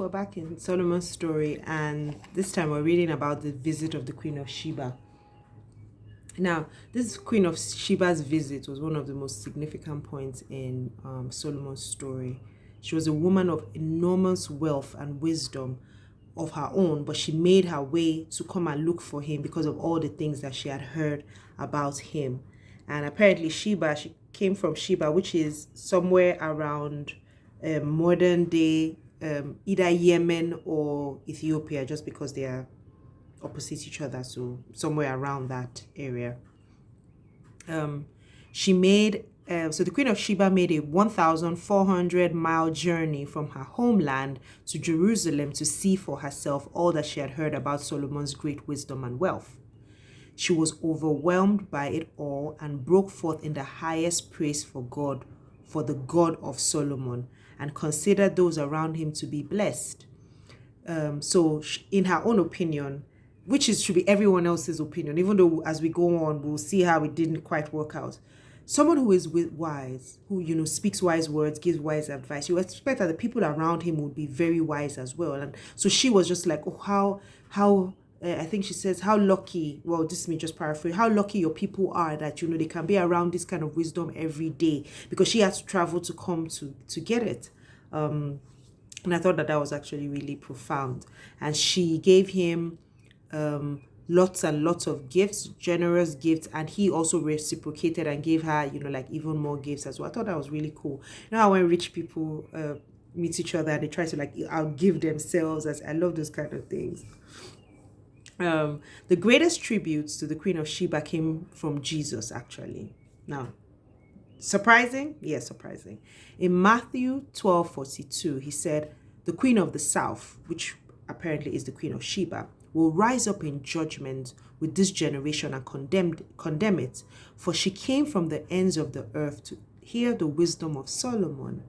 we're back in Solomon's story, and this time we're reading about the visit of the Queen of Sheba. Now, this Queen of Sheba's visit was one of the most significant points in Solomon's story. She was a woman of enormous wealth and wisdom of her own, but she made her way to come and look for him because of all the things that she had heard about him. And apparently Sheba, she came from Sheba, which is somewhere around modern day either Yemen or Ethiopia, just because they are opposite each other, so somewhere around that area. She made so the Queen of Sheba made a 1,400-mile journey from her homeland to Jerusalem to see for herself all that she had heard about Solomon's great wisdom and wealth. She was overwhelmed by it all and broke forth in the highest praise for God, for the God of Solomon, and considered those around him to be blessed. So in her own opinion, which should be everyone else's opinion, even though as we go on, we'll see how it didn't quite work out. Someone who is wise, who, speaks wise words, gives wise advice, you expect that the people around him would be very wise as well. And so she was just like, oh, how I think she says, how lucky, well, this is me just paraphrase, how lucky your people are that, they can be around this kind of wisdom every day, because she had to travel to come to get it. And I thought that was actually really profound. And she gave him lots and lots of gifts, generous gifts, and he also reciprocated and gave her, even more gifts as well. I thought that was really cool. How when rich people meet each other, they try to outgive themselves. As I love those kind of things. The greatest tributes to the Queen of Sheba came from Jesus, actually. Now, surprising? Yes, surprising. In Matthew 12:42, he said, the Queen of the South, which apparently is the Queen of Sheba, will rise up in judgment with this generation and condemn it, for she came from the ends of the earth to hear the wisdom of Solomon.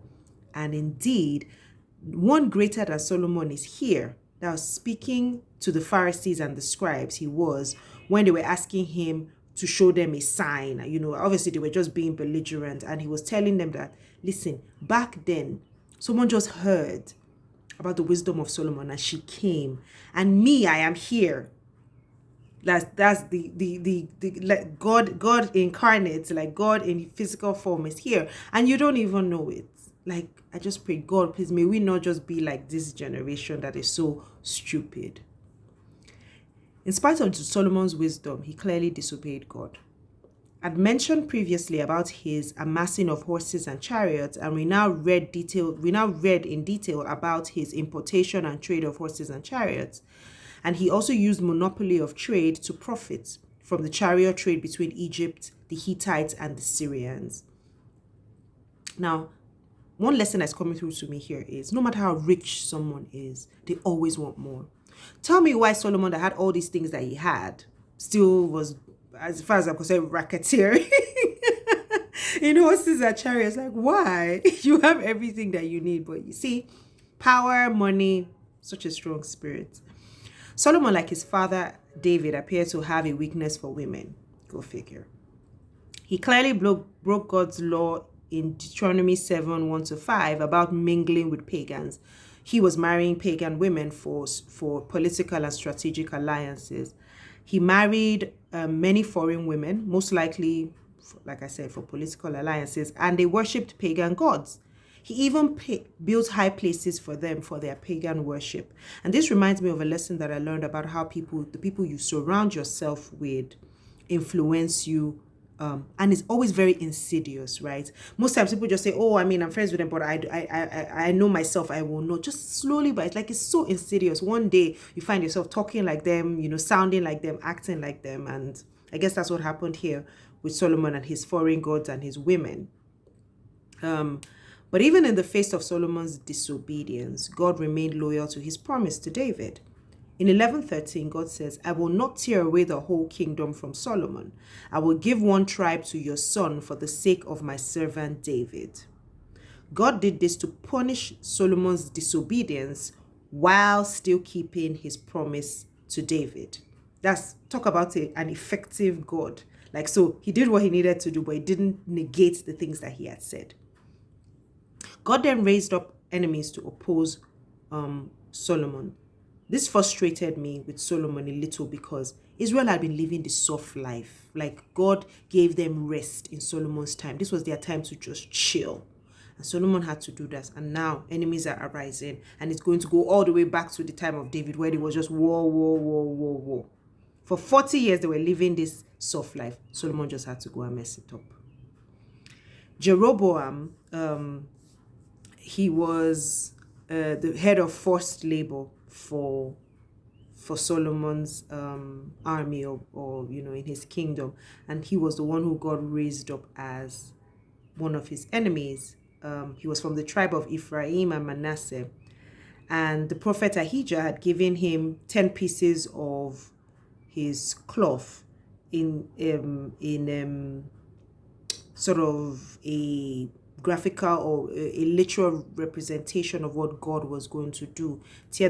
And indeed, one greater than Solomon is here. Now, speaking to the Pharisees and the scribes, he was, when they were asking him to show them a sign. Obviously they were just being belligerent, and he was telling them that, listen, back then, someone just heard about the wisdom of Solomon, and she came, and me, I am here. That's the God incarnate, like God in physical form is here, and you don't even know it. I just pray, God, please, may we not just be like this generation that is so stupid. In spite of Solomon's wisdom, he clearly disobeyed God. I'd mentioned previously about his amassing of horses and chariots, and we now read in detail about his importation and trade of horses and chariots. And he also used monopoly of trade to profit from the chariot trade between Egypt, the Hittites, and the Syrians. Now, one lesson that's coming through to me here is, no matter how rich someone is, they always want more. Tell me why Solomon, that had all these things that he had, still was, as far as I'm concerned, racketeering in horses and chariots. Why? You have everything that you need, but you see, power, money, such a strong spirit. Solomon, like his father David, appeared to have a weakness for women. Go figure. He clearly broke God's law in Deuteronomy 7:1-5 about mingling with pagans. He was marrying pagan women for political and strategic alliances. He married many foreign women, most likely, like I said, for political alliances, and they worshipped pagan gods. He even built high places for them for their pagan worship. And this reminds me of a lesson that I learned about how the people you surround yourself with influence you. And it's always very insidious, right? Most times people just say, oh, I'm friends with them, but I know myself, I will know. Just slowly, but it's so insidious. One day you find yourself talking like them, sounding like them, acting like them. And I guess that's what happened here with Solomon and his foreign gods and his women. But even in the face of Solomon's disobedience, God remained loyal to his promise to David. In 11:13, God says, I will not tear away the whole kingdom from Solomon. I will give one tribe to your son for the sake of my servant David. God did this to punish Solomon's disobedience while still keeping his promise to David. Talk about an effective God. So he did what he needed to do, but he didn't negate the things that he had said. God then raised up enemies to oppose Solomon. This frustrated me with Solomon a little because Israel had been living the soft life. Like God gave them rest in Solomon's time. This was their time to just chill. And Solomon had to do that. And now enemies are arising. And it's going to go all the way back to the time of David where it was just war, war, war, war, war. For 40 years, they were living this soft life. Solomon just had to go and mess it up. Jeroboam, he was the head of forced labor for Solomon's army or in his kingdom, and he was the one who God raised up as one of his enemies. He was from the tribe of Ephraim and Manasseh, and the prophet Ahijah had given him 10 pieces of his cloth in sort of a graphical or a literal representation of what God was going to do. Tear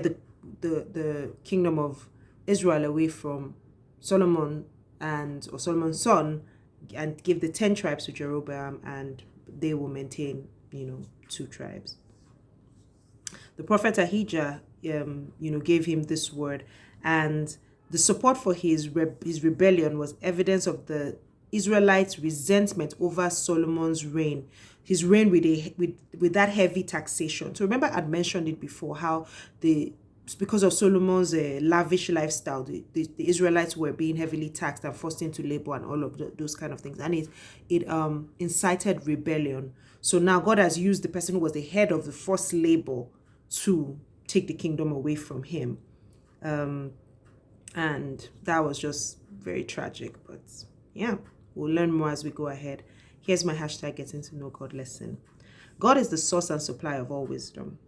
the kingdom of Israel away from Solomon or Solomon's son, and give the 10 tribes to Jeroboam, and they will maintain 2 tribes. The prophet Ahijah gave him this word, and the support for his rebellion was evidence of the Israelites' resentment over Solomon's reign, his reign with that heavy taxation. So remember, I'd mentioned it before, how because of Solomon's lavish lifestyle, the Israelites were being heavily taxed and forced into labor and all of those kind of things, and it incited rebellion. So now God has used the person who was the head of the forced labor to take the kingdom away from him. And that was just very tragic, but yeah, we'll learn more as we go ahead. Here's my hashtag getting to know God lesson. God is the source and supply of all wisdom.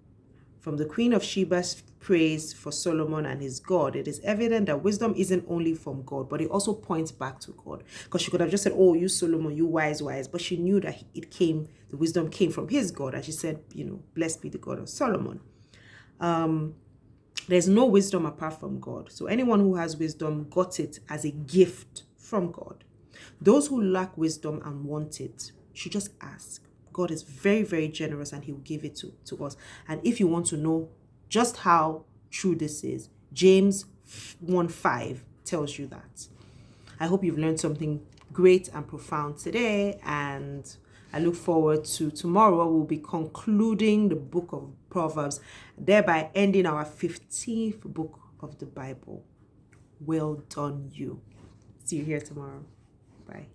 From the Queen of Sheba's praise for Solomon and his God, it is evident that wisdom isn't only from God, but it also points back to God. Because she could have just said, oh, you Solomon, you wise, but she knew that the wisdom came from his God. And she said, blessed be the God of Solomon. There's no wisdom apart from God. So anyone who has wisdom got it as a gift from God. Those who lack wisdom and want it should just ask. God is very, very generous, and he will give it to us. And if you want to know just how true this is, James 1:5 tells you that. I hope you've learned something great and profound today, and I look forward to tomorrow. We'll be concluding the book of Proverbs, thereby ending our 15th book of the Bible. Well done, you. See you here tomorrow. Bye.